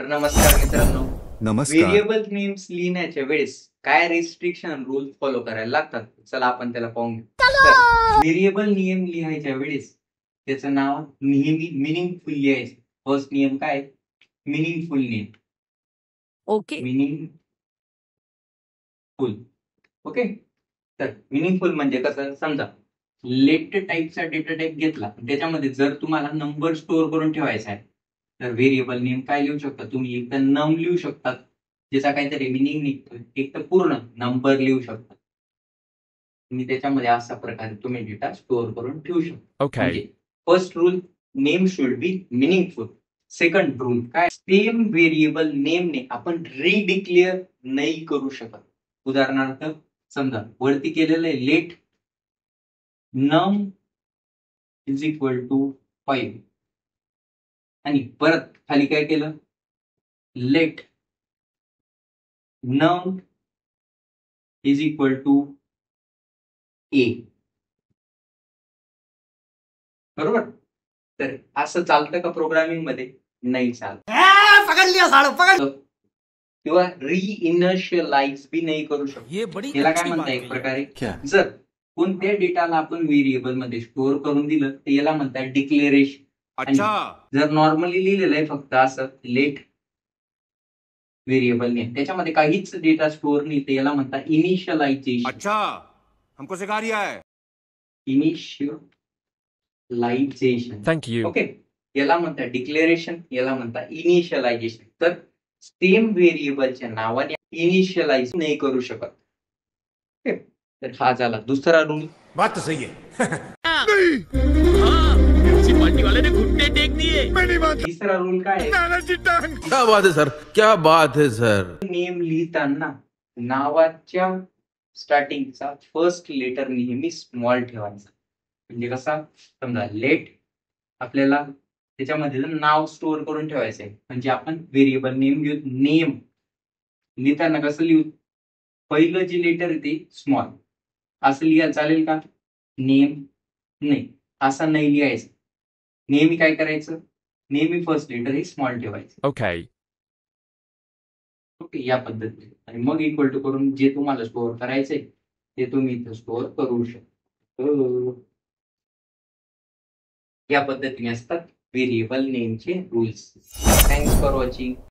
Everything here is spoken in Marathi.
तर नमस्कार मित्रांनो. नमस्कार. व्हेरिएबल नेम्स लिहिण्याच्या वेळेस काय रिस्ट्रिक्शन रूल फॉलो करायला लागतात? चला आपण त्याला पाहून घेऊ. तर व्हेरिएबल नियम लिहायच्या वेळेस त्याचं नाव नेहमी मिनिंगफुल लिहायचं. फर्स्ट नियम काय? Meaningful name. Okay. Meaningful. Okay. तर मिनिंगफुल म्हणजे कसं? समजा लेट टाईपचा डेटा टाईप घेतला, त्याच्यामध्ये जर तुम्हाला नंबर स्टोअर करून ठेवायचा आहे, तर व्हेरिएबल नेम काय लिहू शकता तुम्ही? एक तर नम लिहू शकतात, ज्याचा काहीतरी मिनिंग निघतोय, एक तर पूर्ण नंबर लिहू शकता. तुम्ही त्याच्यामध्ये अशा प्रकारे तुम्ही डेटा स्टोअर करून ठेवू शकता. Okay. First rule, name should be meaningful. Second rule काय? सेम व्हेरिएबल नेमने आपण रिडिक्लेअर नाही करू शकत. उदाहरणार्थ समजा वरती केलेलं आहे लेट नम इज इक्वल टू 5 आणि परत खाली काय केलं? लेट नम इज इक्वल टू ए. बरोबर? तर असं चालतं का प्रोग्रामिंग मध्ये? नाही चालत. किंवा रिइनिशियलाइज बी नाही करू शकतो. याला काय म्हणतात एक प्रकारे? जर कोणत्या डेटाला आपण व्हेरिएबल मध्ये स्टोअर करून दिलं तर याला म्हणतात डिक्लेरेशन. जर नॉर्मली लिहिलेलं आहे फक्त असं लेट व्हेरिएबल नेम, त्याच्यामध्ये काहीच डेटा स्टोअर नाही, तर याला म्हणतात इनिशियलायझेशन. हमको सिखा रिया है. इनिशियलायझेशन. Thank you. ओके. याला म्हणतात डिक्लेरेशन, याला म्हणतात इनिशियलायझेशन. तर सेम व्हेरिएबलच्या नावाने इनिशियलाइज नाही करू शकत. ओके. तर हा झाला दुसरा रूल. बात तो सही है. तिसरा रूल काय आहे? क्या बात है सर, क्या बात है सर. नेम लिहिताना नावाच्या स्टार्टिंगचा फर्स्ट लेटर नेहमी स्मॉल ठेवायचा. म्हणजे कसा? समजा लेट आपल्याला त्याच्यामध्ये नाव स्टोअर करून ठेवायचं आहे, म्हणजे आपण व्हेरिएबल नेम लिहू. नेम लिहिताना कसं लिहू? पहिलं जे लेटर आहे ते स्मॉल असं लिहायला चालेल का? नेम नाही, असं नाही लिहायचं. नेहमी काय करायचं? नेहमी फर्स्ट लेटर हे स्मॉल ठेवायचं. Okay. ओके. या पद्धतीने आणि मग इक्वल टू करून जे तुम्हाला स्टोअर करायचंय ते तुम्ही इथं स्टोअर करू शकता. या पद्धतीने असतात व्हेरिएबल नेमचे रूल्स. Thanks for watching.